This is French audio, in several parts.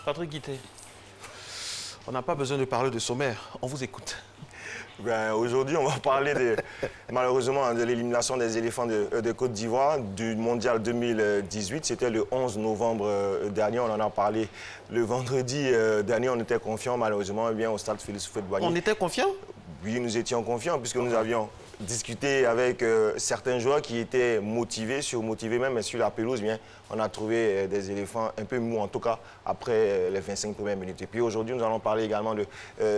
Patrick Guité, on n'a pas besoin de parler de sommaire, on vous écoute. Ben, aujourd'hui, on va parler malheureusement de l'élimination des éléphants de Côte d'Ivoire du Mondial 2018. C'était le 11 novembre dernier, on en a parlé le vendredi dernier. On était confiants, malheureusement, eh bien, au stade Félix Houphouët-Boigny. On était confiants? Oui, nous étions confiants puisque nous avions discuté avec certains joueurs qui étaient motivés, surmotivés même, mais sur la pelouse, bien, on a trouvé des éléphants un peu mous, en tout cas, après les 25 premières minutes. Et puis aujourd'hui, nous allons parler également de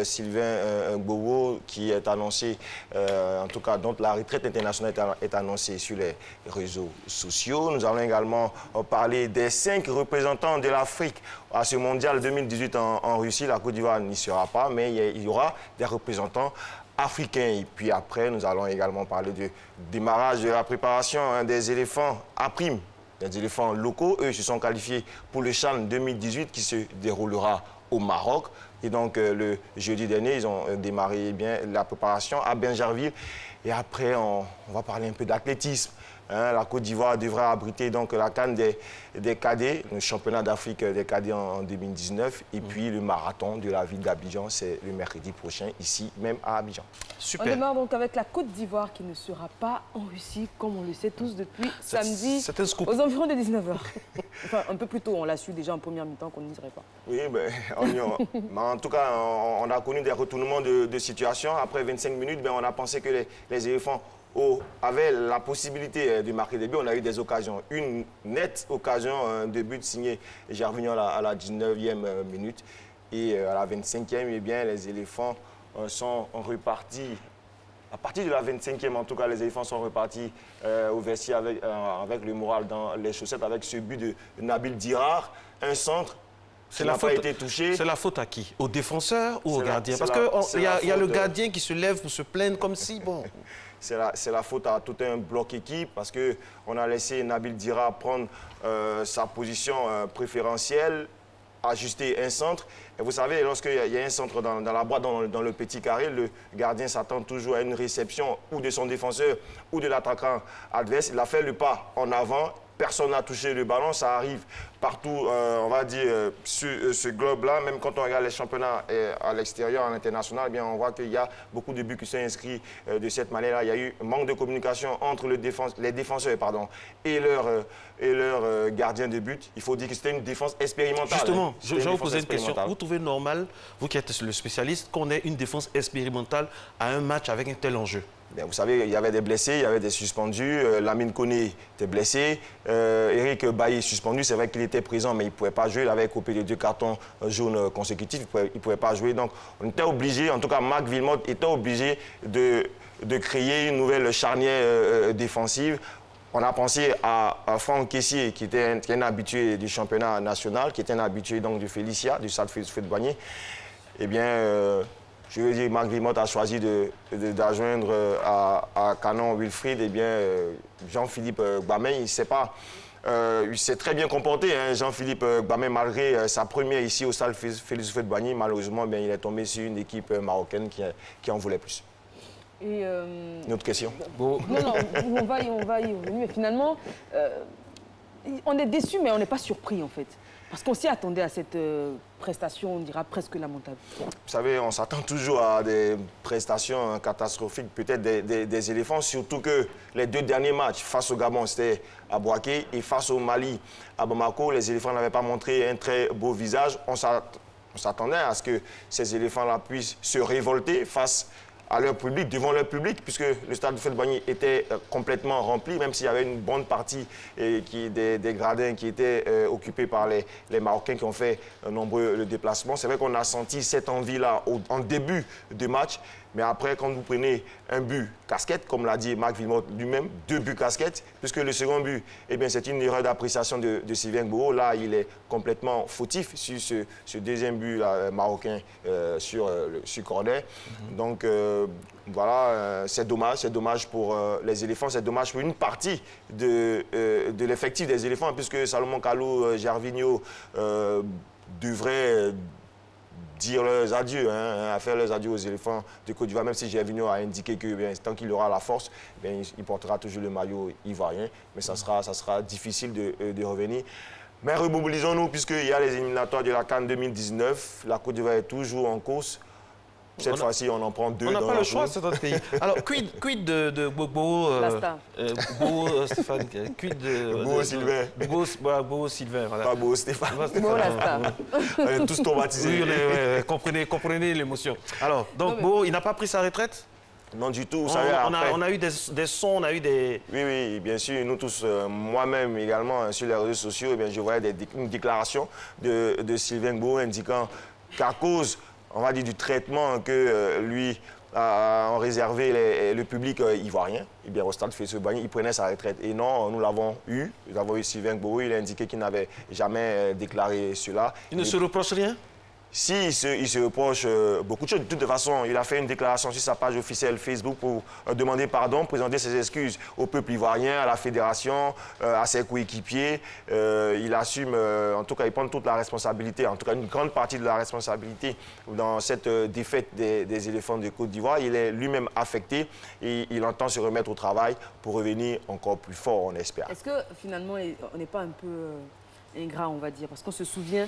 Sylvain Gbagbo, qui est annoncé, en tout cas, dont la retraite internationale est annoncée sur les réseaux sociaux. Nous allons également parler des 5 représentants de l'Afrique à ce mondial 2018 en Russie. La Côte d'Ivoire n'y sera pas, mais il y aura des représentants africains. Et puis après, nous allons également parler du démarrage de la préparation des éléphants à prime. Les éléphants locaux, eux, se sont qualifiés pour le CHAN 2018 qui se déroulera au Maroc. Et donc, le jeudi dernier, ils ont démarré bien la préparation à Bingerville. Et après, on va parler un peu d'athlétisme. La Côte d'Ivoire devra abriter donc la CAN des cadets, le championnat d'Afrique des cadets en 2019. Et puis le marathon de la ville d'Abidjan, c'est le mercredi prochain, ici même à Abidjan. Super. On démarre donc avec la Côte d'Ivoire qui ne sera pas en Russie, comme on le sait tous depuis samedi aux environs de 19h. Enfin, un peu plus tôt, on l'a su déjà en première mi-temps qu'on n'y serait pas. Oui, ben, en tout cas, on a connu des retournements de situation. Après 25 minutes, ben, on a pensé que les éléphants avait la possibilité de marquer des buts. On a eu des occasions. Une nette occasion de but signée Gervinho à la 19e minute. Et à la 25e, eh bien, les éléphants sont repartis. À partir de la 25e, en tout cas, les éléphants sont repartis au vestiaire avec le moral dans les chaussettes, avec ce but de Nabil Dirar, un centre. C'est la faute, été touché. C'est la faute à qui? Au défenseur ou au gardien? Parce qu'il y a le gardien qui se lève pour se plaindre comme si, bon... C'est la faute à tout un bloc équipe parce qu'on a laissé Nabil Dirar prendre sa position préférentielle, ajuster un centre. Et vous savez, lorsqu'il y a un centre dans la boîte, dans le petit carré, le gardien s'attend toujours à une réception ou de son défenseur ou de l'attaquant adverse. Il a fait le pas en avant. Personne n'a touché le ballon, ça arrive partout, on va dire, sur ce globe-là. Même quand on regarde les championnats à l'extérieur, à l'international, eh bien, on voit qu'il y a beaucoup de buts qui sont inscrits de cette manière-là. Il y a eu un manque de communication entre les défenseurs et leur gardien de but. Il faut dire que c'était une défense expérimentale. Justement, je vais vous poser une question. Vous trouvez normal, vous qui êtes le spécialiste, qu'on ait une défense expérimentale à un match avec un tel enjeu? Bien, vous savez, il y avait des blessés, il y avait des suspendus. Lamine Koné était blessé. Eric Bailly suspendu. C'est vrai qu'il était présent, mais il ne pouvait pas jouer. Il avait coupé les 2 cartons jaunes consécutifs. Il ne pouvait pas jouer. Donc, on était obligé, en tout cas, Marc Wilmotte était obligé de créer une nouvelle charnière défensive. On a pensé à Franck Kessié, qui était un habitué du championnat national, qui était un habitué donc, du Félicia, du stade Félix Houphouët-Boigny. Eh bien... je veux dire, Marc Wilmotte a choisi d'adjoindre à Canon Wilfried, eh bien, Jean-Philippe Gbamé. Il s'est très bien comporté, hein, Jean-Philippe Gbamé, malgré sa première ici au stade Félix Houphouët-Boigny. Malheureusement, bien, il est tombé sur une équipe marocaine qui en voulait plus. Et une autre question? Non, on va y revenir. Mais finalement, on est déçus, mais on n'est pas surpris, en fait. Parce qu'on s'y attendait à cette prestation, on dira presque lamentable. Vous savez, on s'attend toujours à des prestations catastrophiques, peut-être des éléphants, surtout que les 2 derniers matchs, face au Gabon, c'était à Bouaké, et face au Mali, à Bamako, les éléphants n'avaient pas montré un très beau visage. On s'attendait à ce que ces éléphants-là puissent se révolter face à leur public, devant leur public, puisque le stade Houphouët-Boigny était complètement rempli, même s'il y avait une bonne partie des gradins qui étaient occupés par les Marocains qui ont fait nombreux déplacements. C'est vrai qu'on a senti cette envie-là en début de match, mais après, quand vous prenez un but casquette, comme l'a dit Marc Wilmotte lui-même, 2 buts casquettes, puisque le second but, eh bien, c'est une erreur d'appréciation de Sylvain Gbagbo. Là, il est complètement fautif sur ce deuxième but là, marocain sur corner. Donc, voilà, c'est dommage pour les éléphants, c'est dommage pour une partie de l'effectif des éléphants, puisque Salomon Kalou, Gervinho devraient dire leurs adieux, à faire leurs adieux aux éléphants de Côte d'Ivoire, même si Gervinho a indiqué que bien, tant qu'il aura la force, bien, il portera toujours le maillot ivoirien, mais ça sera difficile de revenir. Mais remobilisons-nous puisqu'il y a les éliminatoires de la CAN 2019. La Côte d'Ivoire est toujours en course. Cette fois-ci, on en prend 2. On n'a pas le choix, c'est notre pays. Alors, quid de Gbagbo Stéphane, quid de... Gbagbo Sylvain. Gbagbo Sylvain, voilà. Pas Gbagbo Stéphane. Gbagbo la star. On est tous traumatisés. Oui, comprenez l'émotion. Alors, donc Gbagbo, il n'a pas pris sa retraite? Non, du tout. On a eu des sons, on a eu des... Oui, bien sûr. Nous tous, moi-même également, sur les réseaux sociaux, eh bien, je voyais une déclaration de Sylvain Gbagbo indiquant qu'à cause, on va dire, du traitement que lui a réservé le public ivoirien, eh bien, au stade Félix-Houphouët-Boigny, il prenait sa retraite. Et non, nous l'avons eu. Nous avons eu Sylvain Gbagbo. Il a indiqué qu'il n'avait jamais déclaré cela. Il ne se reproche rien? Si, il se reproche beaucoup de choses. De toute façon, il a fait une déclaration sur sa page officielle Facebook pour demander pardon, présenter ses excuses au peuple ivoirien, à la fédération, à ses coéquipiers. Il assume, en tout cas, il prend toute la responsabilité, en tout cas une grande partie de la responsabilité dans cette défaite des éléphants de Côte d'Ivoire. Il est lui-même affecté et il entend se remettre au travail pour revenir encore plus fort, on espère. Est-ce que finalement, on n'est pas un peu ingrat, on va dire, parce qu'on se souvient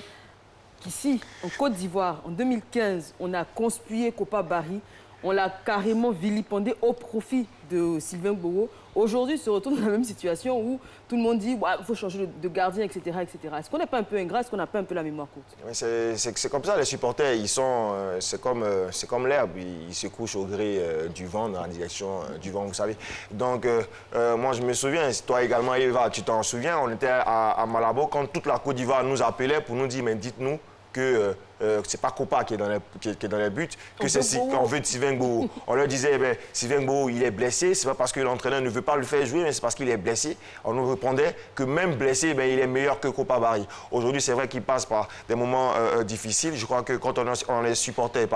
qu'ici, en Côte d'Ivoire, en 2015, on a conspué Kopa Barry, on l'a carrément vilipendé au profit de Sylvain Gbagbo. Aujourd'hui, il se retrouve dans la même situation où tout le monde dit il faut changer de gardien, etc. etc. Est-ce qu'on n'est pas un peu ingrat? Est-ce qu'on n'a pas un peu la mémoire courte? C'est comme ça, les supporters, ils sont, c'est comme l'herbe, ils se couchent au gré du vent, dans la direction du vent, vous savez. Donc, moi, je me souviens, toi également, Eva, tu t'en souviens, on était à Malabo quand toute la Côte d'Ivoire nous appelait pour nous dire, mais dites-nous que c'est pas Kopa qui est dans les buts, que c'est qu'on veut de Sylvain Gbagbo. On leur disait, eh Sylvain Gbagbo, il est blessé, c'est pas parce que l'entraîneur ne veut pas le faire jouer, mais c'est parce qu'il est blessé. On nous répondait que même blessé, il est meilleur que Kopa Barry. Aujourd'hui, c'est vrai qu'il passe par des moments difficiles. Je crois que quand on est supporter,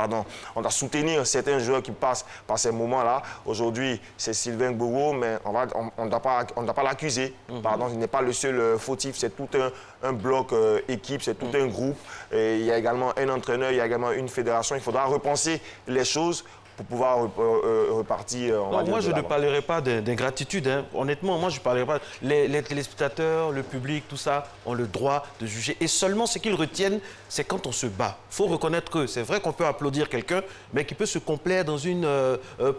on doit soutenir certains joueurs qui passent par ces moments-là. Aujourd'hui, c'est Sylvain Gbagbo, mais on ne doit pas l'accuser. Il n'est pas le seul fautif, c'est tout un bloc équipe, c'est tout un groupe. Et il y a également un entraîneur, il y a également une fédération. Il faudra repenser les choses pour pouvoir repartir. Moi, je ne parlerai pas d'ingratitude. Hein. Honnêtement, moi, je ne parlerai pas. Les téléspectateurs, le public, tout ça, ont le droit de juger. Et seulement ce qu'ils retiennent, c'est quand on se bat. Il faut reconnaître que c'est vrai qu'on peut applaudir quelqu'un, mais qui peut se complaire dans une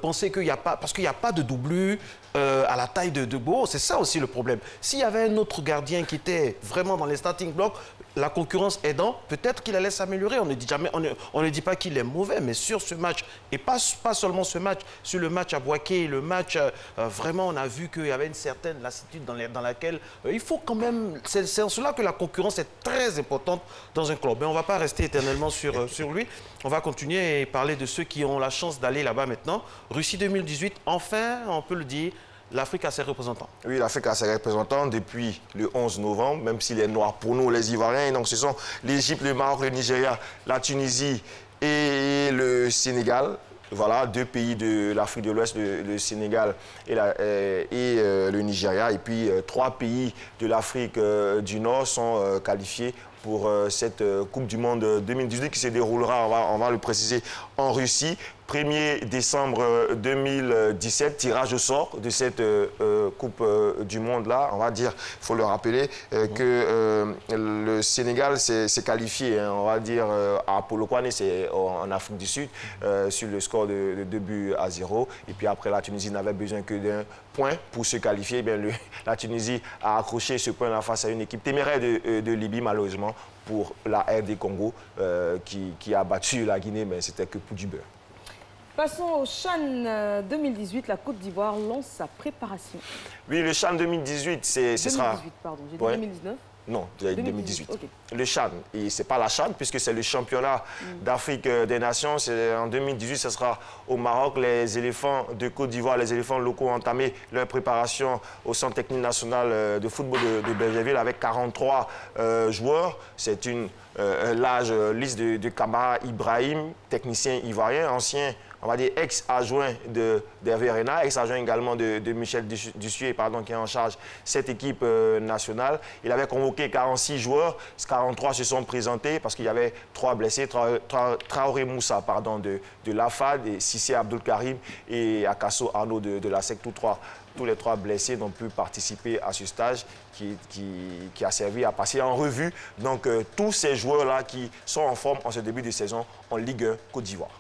pensée qu'il n'y a pas... Parce qu'il n'y a pas de doublure à la taille de Gbagbo. C'est ça aussi le problème. S'il y avait un autre gardien qui était vraiment dans les starting blocks, la concurrence aidant, peut-être qu'il allait s'améliorer. On ne dit pas qu'il est mauvais, mais sur ce match, et pas seulement ce match, sur le match à Boaké, le match, vraiment, on a vu qu'il y avait une certaine lassitude dans laquelle il faut quand même... C'est en cela que la concurrence est très importante dans un club. Mais on ne va pas rester éternellement sur lui. On va continuer et parler de ceux qui ont la chance d'aller là-bas maintenant. Russie 2018, enfin, on peut le dire, l'Afrique a ses représentants. Oui, l'Afrique a ses représentants depuis le 11 novembre, même s'il est noir pour nous, les Ivoiriens. Donc, ce sont l'Égypte, le Maroc, le Nigeria, la Tunisie et le Sénégal. Voilà, 2 pays de l'Afrique de l'Ouest, le Sénégal et le Nigeria. Et puis, 3 pays de l'Afrique du Nord sont qualifiés pour cette Coupe du Monde 2018 qui se déroulera, on va le préciser, en Russie. 1er décembre 2017, tirage au sort de cette Coupe du Monde-là. On va dire, il faut le rappeler, que le Sénégal s'est qualifié, hein, on va dire, à Polokwane, c'est en Afrique du Sud, sur le score de 2-0. Et puis après, la Tunisie n'avait besoin que d'un point pour se qualifier. Eh bien, la Tunisie a accroché ce point-là face à une équipe téméraire de Libye, malheureusement, pour la RD Congo, qui a battu la Guinée, mais c'était que pour du beurre. Passons au CHAN 2018. La Côte d'Ivoire lance sa préparation. Oui, le CHAN 2018, ce sera... 2018, pardon. J'ai dit 2019 Non, 2018. Okay. Le CHAN, et ce n'est pas la CHAN, puisque c'est le championnat d'Afrique des Nations. En 2018, ce sera au Maroc. Les éléphants de Côte d'Ivoire, les éléphants locaux ont entamé leur préparation au Centre technique national de football de Bergerville avec 43 joueurs. C'est une large liste de Kamara Ibrahim, technicien ivoirien, ancien, on va dire, ex-adjoint d'Hervé Renard, ex-adjoint également de Michel Dussuet, qui est en charge cette équipe nationale. Il avait convoqué 46 joueurs, 43 se sont présentés parce qu'il y avait 3 blessés, Traoré Moussa de l'AFAD, et Sissé Abdul Karim et Akasso Arnaud de la SEC, tous 3 tous les 3 blessés n'ont pu participer à ce stage qui a servi à passer en revue donc, tous ces joueurs-là qui sont en forme en ce début de saison en Ligue 1 Côte d'Ivoire.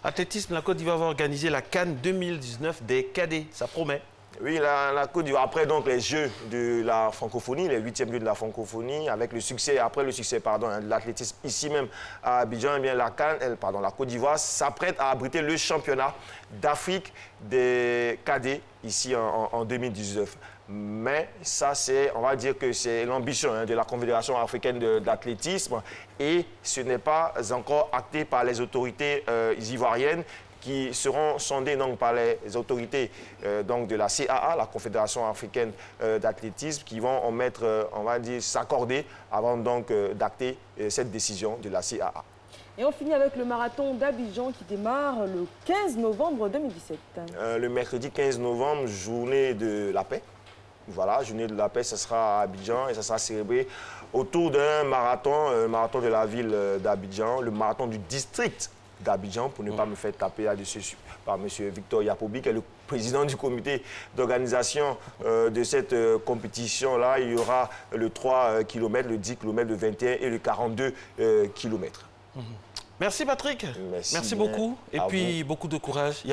Athlétisme, la Côte d'Ivoire va organiser la CAN 2019 des cadets. Ça promet. Oui, la Côte d'Ivoire, après donc les Jeux de la francophonie, les 8e Jeux de la francophonie, avec le succès, après le succès de l'athlétisme ici même à Abidjan, eh bien, la Côte d'Ivoire s'apprête à abriter le championnat d'Afrique des cadets ici en 2019. Mais ça, on va dire que c'est l'ambition de la Confédération africaine d'athlétisme et ce n'est pas encore acté par les autorités ivoiriennes qui seront sondés donc, par les autorités donc, de la CAA, la Confédération africaine d'athlétisme, qui vont en mettre, on va dire, s'accorder avant donc d'acter cette décision de la CAA. Et on finit avec le marathon d'Abidjan qui démarre le 15 novembre 2017. Le mercredi 15 novembre, journée de la paix. Voilà, journée de la paix, ce sera à Abidjan et ça sera célébré autour d'un marathon, le marathon de la ville d'Abidjan, le marathon du district d'Abidjan, pour ne pas me faire taper là-dessus par M. Victor Yapoubi, qui est le président du comité d'organisation de cette compétition-là. Il y aura le 3 km, le 10 km, le 21 et le 42 km. Merci Patrick. Merci beaucoup. Et puis beaucoup de courage.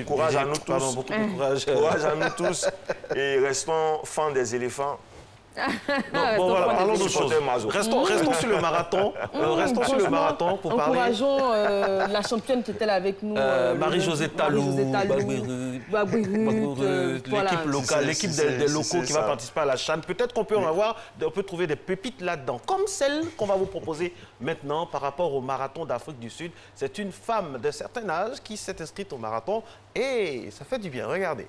Courage à nous tous. Pardon, beaucoup de courage. Courage à nous tous. Et restons fans des éléphants. Non, bon, voilà, parlons d'autre chose. Restons sur le marathon. Restons sur le marathon pour parler. Encourageons la championne qui était là avec nous. Marie-Josée Talou, l'équipe locale, l'équipe des locaux qui va participer à la CHAN. Peut-être qu'on peut en avoir, on peut trouver des pépites là-dedans. Comme celle qu'on va vous proposer maintenant par rapport au marathon d'Afrique du Sud. C'est une femme d'un certain âge qui s'est inscrite au marathon et ça fait du bien. Regardez.